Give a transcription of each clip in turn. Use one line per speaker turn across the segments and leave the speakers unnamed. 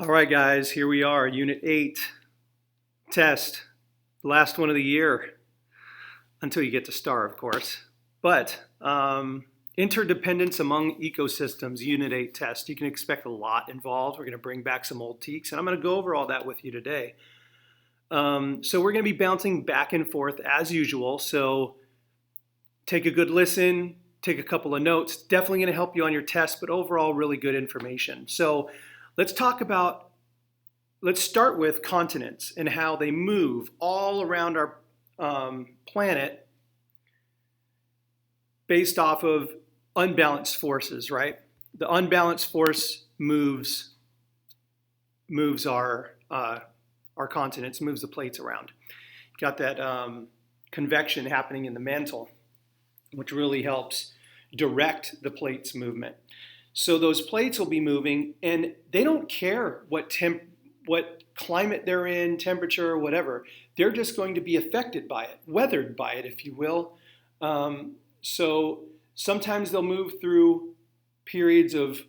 All right, guys, here we are, Unit 8, test, last one of the year, until you get to STAR, of course. But interdependence among ecosystems, Unit 8 test. You can expect a lot involved. We're going to bring back some old TEKS, and I'm going to go over all that with you today. So we're going to be bouncing back and forth as usual, so take a good listen, take a couple of notes. Definitely going to help you on your test, but overall really good information. So let's start with continents and how they move all around our planet based off of unbalanced forces, right? The unbalanced force moves our continents, moves the plates around. Got that convection happening in the mantle, which really helps direct the plates movement. So those plates will be moving, and they don't care what climate they're in, temperature, whatever. They're just going to be affected by it, weathered by it, if you will. So sometimes they'll move through periods of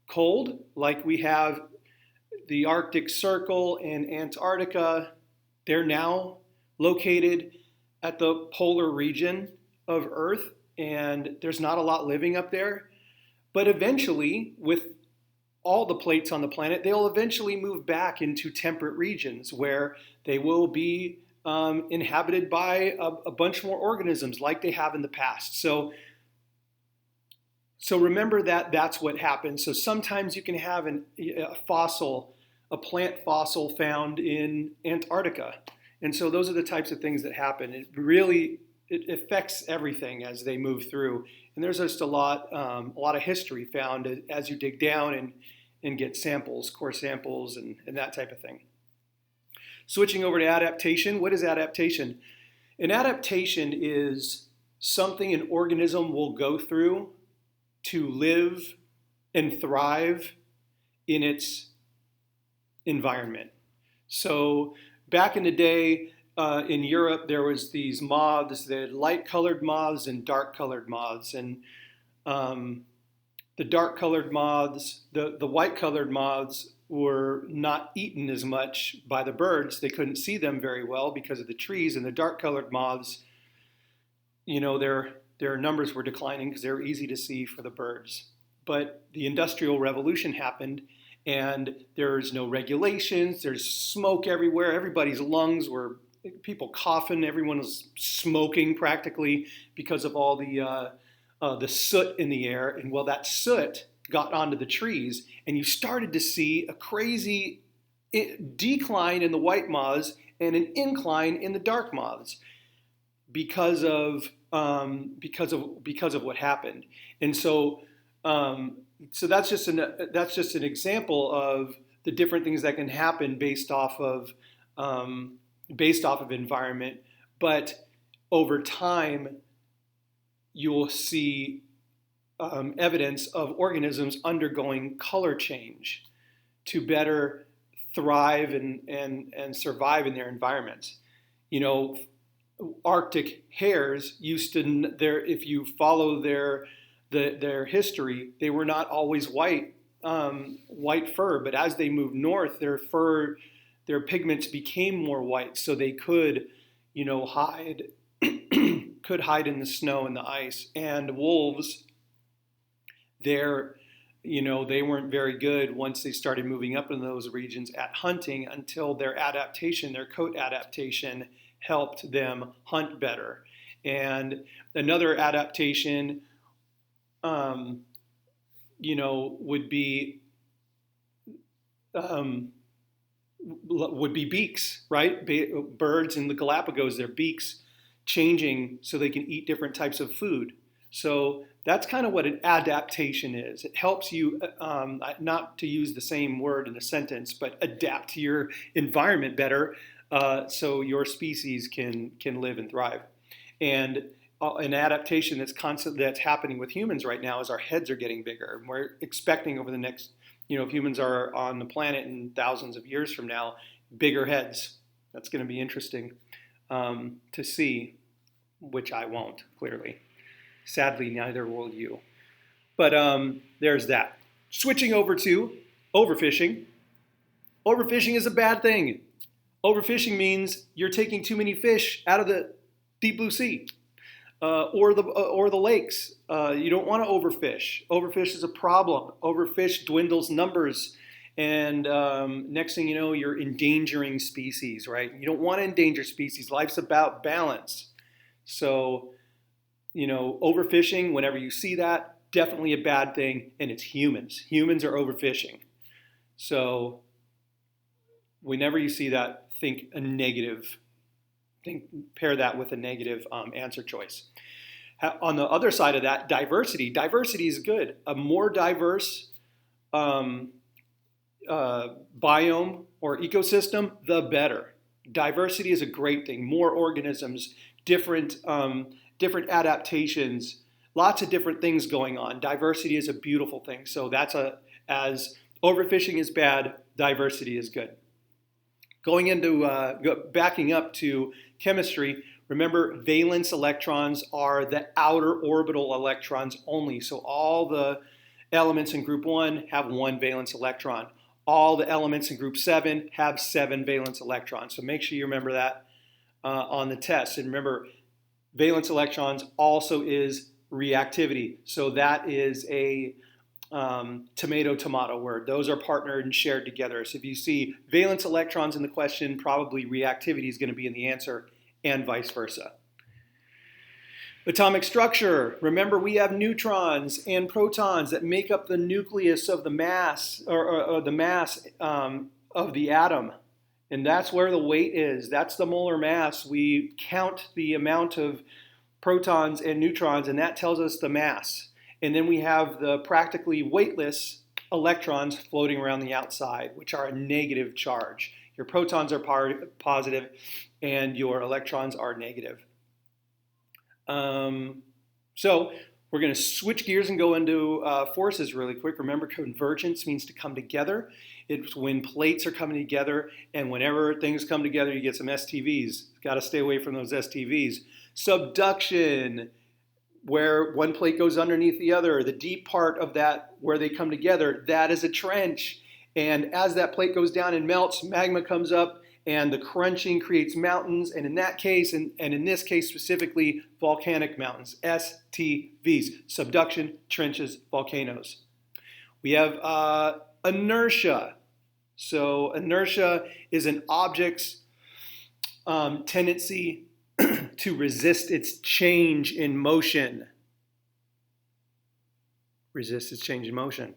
cold, like we have the Arctic Circle and Antarctica. They're now located at the polar region of Earth, and there's not a lot living up there. But eventually, with all the plates on the planet, they'll eventually move back into temperate regions where they will be inhabited by a bunch more organisms like they have in the past. So remember that that's what happens. So sometimes you can have a plant fossil found in Antarctica. And so those are the types of things that happen. It affects everything as they move through. And there's just a lot of history found as you dig down and get samples, core samples, and that type of thing. Switching over to adaptation. What is adaptation? An adaptation is something an organism will go through to live and thrive in its environment. So back in the day, in Europe, there was these moths, the light-colored moths and dark-colored moths. And the dark-colored moths, the white-colored moths were not eaten as much by the birds. They couldn't see them very well because of the trees. And the dark-colored moths, their numbers were declining because they were easy to see for the birds. But the Industrial Revolution happened, and there's no regulations. There's smoke everywhere. Everybody's lungs were people coughing, everyone was smoking practically because of all the soot in the air. And well, that soot got onto the trees, and you started to see a crazy decline in the white moths and an incline in the dark moths because of what happened. And so that's just an example of the different things that can happen based off of environment, but over time, you'll see evidence of organisms undergoing color change to better thrive and survive in their environments. Arctic hares used to, if you follow their history, they were not always white fur, but as they moved north, their pigments became more white, so they could, hide in the snow and the ice. And wolves, they weren't very good once they started moving up in those regions at hunting until their coat adaptation helped them hunt better. And another adaptation, would be beaks, right? Birds in the Galapagos, their beaks changing so they can eat different types of food. So that's kind of what an adaptation is. It helps you, not to use the same word in a sentence, but adapt to your environment better so your species can live and thrive. And an adaptation that's happening with humans right now is our heads are getting bigger. And we're expecting over the next, if humans are on the planet in thousands of years from now, bigger heads. That's going to be interesting to see, which I won't, clearly. Sadly, neither will you. But there's that. Switching over to overfishing. Overfishing is a bad thing. Overfishing means you're taking too many fish out of the deep blue sea or the lakes. You don't want to overfish. Overfish is a problem. Overfish dwindles numbers, and next thing you know, you're endangering species, right? You don't want to endanger species. Life's about balance. So, overfishing, whenever you see that, definitely a bad thing, and it's humans. Humans are overfishing. So, whenever you see that, pair that with a negative answer choice. On the other side of that, diversity. Diversity is good. A more diverse biome or ecosystem, the better. Diversity is a great thing. More organisms, different adaptations, lots of different things going on. Diversity is a beautiful thing. So as overfishing is bad, diversity is good. Backing up to chemistry, remember valence electrons are the outer orbital electrons only. So all the elements in group 1 have 1 valence electron. All the elements in group 7 have 7 valence electrons. So make sure you remember that on the test. And remember, valence electrons also is reactivity. So that is a tomato word. Those are partnered and shared together. So if you see valence electrons in the question, probably reactivity is going to be in the answer, and vice versa. Atomic structure. Remember, we have neutrons and protons that make up the nucleus of the mass, or the mass of the atom. And that's where the weight is. That's the molar mass. We count the amount of protons and neutrons, and that tells us the mass. And then we have the practically weightless electrons floating around the outside, which are a negative charge. Your protons are positive and your electrons are negative. So we're going to switch gears and go into forces really quick. Remember, convergence means to come together. It's when plates are coming together, and whenever things come together, you get some STVs. Got to stay away from those STVs. Subduction, where one plate goes underneath the other, the deep part of that where they come together, that is a trench. And as that plate goes down and melts, magma comes up and the crunching creates mountains. And in that case, and in this case specifically, volcanic mountains, STVs, subduction, trenches, volcanoes. We have inertia. So inertia is an object's tendency to resist its change in motion. Resist its change in motion.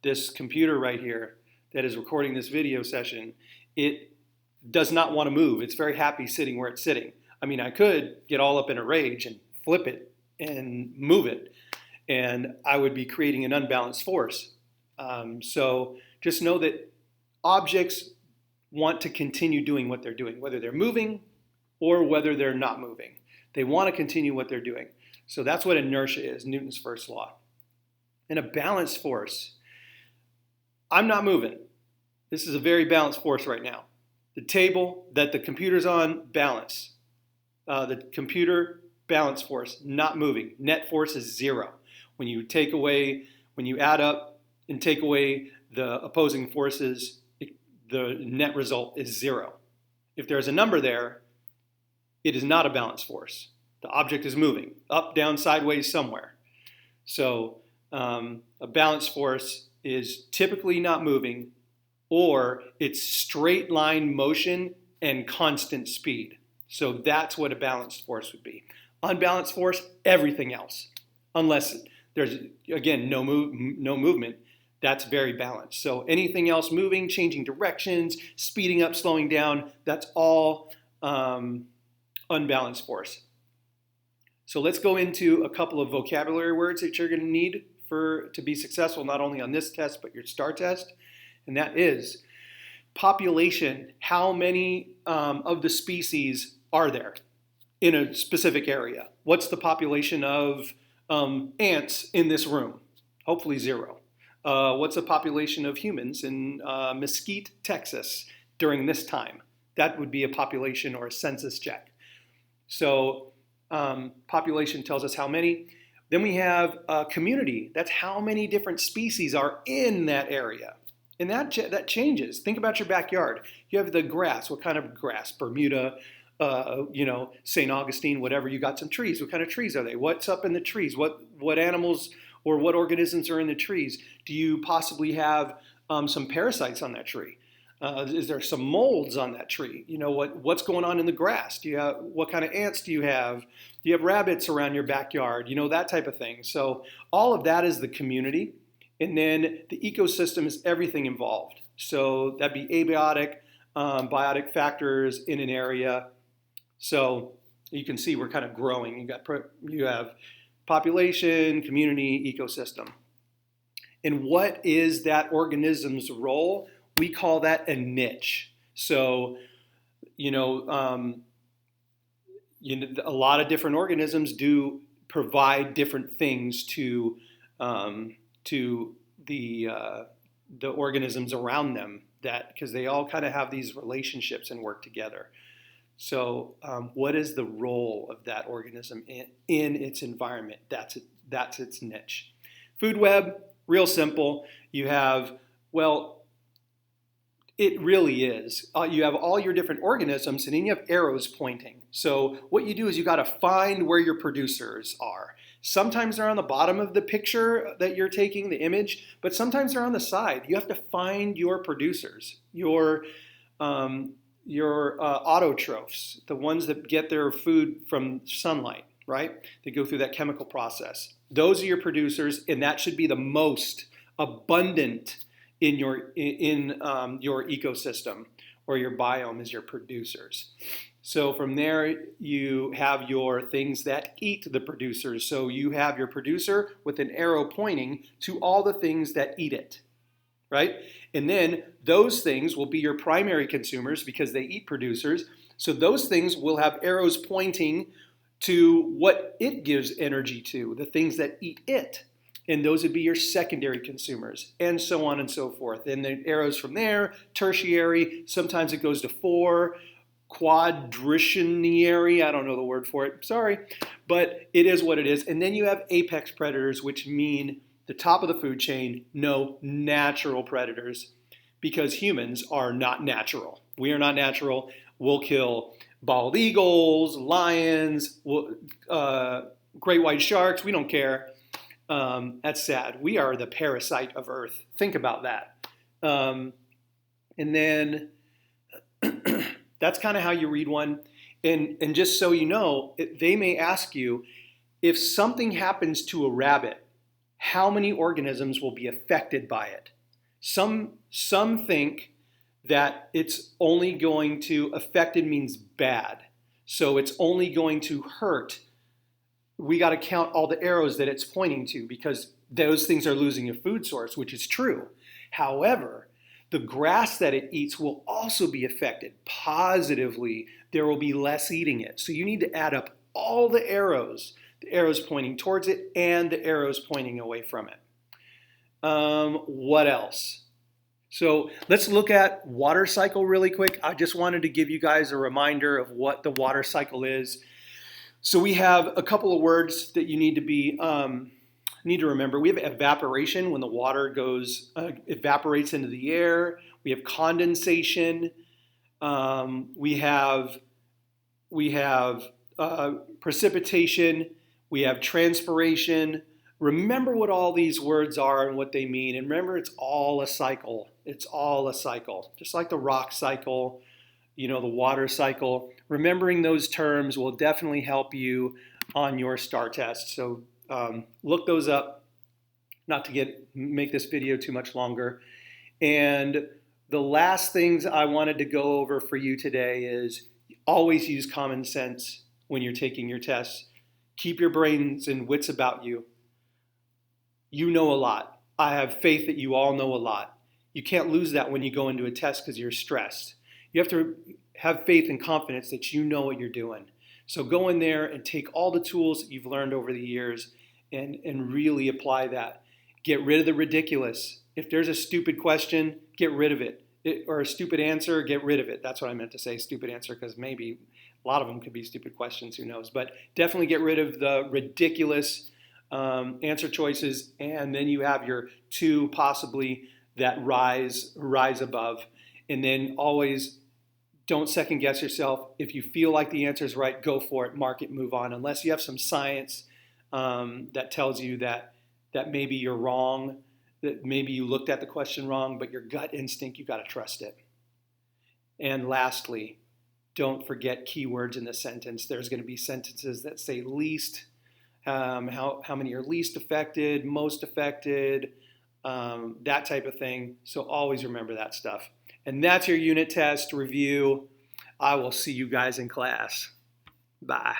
This computer right here that is recording this video session, it does not want to move. It's very happy sitting where it's sitting. I mean, I could get all up in a rage and flip it and move it, and I would be creating an unbalanced force. So just know that objects want to continue doing what they're doing, whether they're moving or whether they're not moving. They want to continue what they're doing. So that's what inertia is, Newton's first law. And a balanced force. I'm not moving. This is a very balanced force right now. The table that the computer's on, balance. The computer, balance force, not moving. Net force is 0. When you add up and take away the opposing forces, the net result is 0. If there's a number there, it is not a balanced force. The object is moving up, down, sideways, somewhere. So a balanced force is typically not moving, or it's straight line motion and constant speed. So that's what a balanced force would be. Unbalanced force, everything else. Unless there's, again, no movement, that's very balanced. So anything else moving, changing directions, speeding up, slowing down, that's all unbalanced force. So let's go into a couple of vocabulary words that you're going to need to be successful, not only on this test, but your STAR test. And that is population. How many of the species are there in a specific area? What's the population of ants in this room? Hopefully 0. What's the population of humans in Mesquite, Texas during this time? That would be a population or a census check. So population tells us how many. Then we have community. That's how many different species are in that area. And that changes. Think about your backyard. You have the grass. What kind of grass? Bermuda, St. Augustine, whatever. You got some trees. What kind of trees are they? What's up in the trees? What animals or what organisms are in the trees? Do you possibly have some parasites on that tree? Is there some molds on that tree? What's going on in the grass? What kind of ants do you have? Do you have rabbits around your backyard? That type of thing. So all of that is the community. And then the ecosystem is everything involved. So that'd be abiotic, biotic factors in an area. So you can see we're kind of growing. You have population, community, ecosystem. And what is that organism's role? We call that a niche. So, a lot of different organisms do provide different things to the organisms around them, because they all kind of have these relationships and work together. So what is the role of that organism in its environment? That's its niche. Food web, real simple. You have, it really is. You have all your different organisms, and then you have arrows pointing. So what you do is you got to find where your producers are. Sometimes they're on the bottom of the picture that you're taking, the image, but sometimes they're on the side. You have to find your producers, your autotrophs, the ones that get their food from sunlight, right? They go through that chemical process. Those are your producers, and that should be the most abundant in your ecosystem, or your biome is your producers. So from there, you have your things that eat the producers. So you have your producer with an arrow pointing to all the things that eat it, right? And then those things will be your primary consumers because they eat producers. So those things will have arrows pointing to what it gives energy to, the things that eat it. And those would be your secondary consumers, and so on and so forth. And the arrows from there, tertiary, sometimes it goes to 4, quadricenary, I don't know the word for it, sorry, but it is what it is. And then you have apex predators, which mean the top of the food chain, no natural predators, because humans are not natural. We are not natural. We'll kill bald eagles, lions, great white sharks, we don't care. That's sad. We are the parasite of Earth. Think about that. And then that's kind of how you read one. And just so you know, they may ask you, if something happens to a rabbit, how many organisms will be affected by it? Some think that it's only going to, affected means bad. So it's only going to hurt. We got to count all the arrows that it's pointing to, because those things are losing a food source, which is true. However, the grass that it eats will also be affected positively. There will be less eating it. So you need to add up all the arrows pointing towards it and the arrows pointing away from it. What else? So let's look at water cycle really quick. I just wanted to give you guys a reminder of what the water cycle is. So we have a couple of words that you need to remember. We have evaporation, when the water evaporates into the air. We have condensation. We have precipitation. We have transpiration. Remember what all these words are and what they mean. And remember, it's all a cycle. It's all a cycle. Just like the rock cycle, the water cycle. Remembering those terms will definitely help you on your STAR test. So look those up, not to make this video too much longer. And the last things I wanted to go over for you today is always use common sense when you're taking your tests. Keep your brains and wits about you. You know a lot. I have faith that you all know a lot. You can't lose that when you go into a test because you're stressed. You have to have faith and confidence that you know what you're doing. So go in there and take all the tools that you've learned over the years and really apply that. Get rid of the ridiculous. If there's a stupid question, get rid of it. Or a stupid answer, get rid of it. That's what I meant to say, stupid answer, because maybe a lot of them could be stupid questions, who knows. But definitely get rid of the ridiculous answer choices, and then you have your 2 possibly that rise above. And then always don't second guess yourself. If you feel like the answer is right, go for it, mark it, move on. Unless you have some science that tells you that maybe you're wrong, that maybe you looked at the question wrong, but your gut instinct, you got to trust it. And lastly, don't forget keywords in the sentence. There's going to be sentences that say least, how many are least affected, most affected, that type of thing. So always remember that stuff. And that's your unit test review. I will see you guys in class. Bye.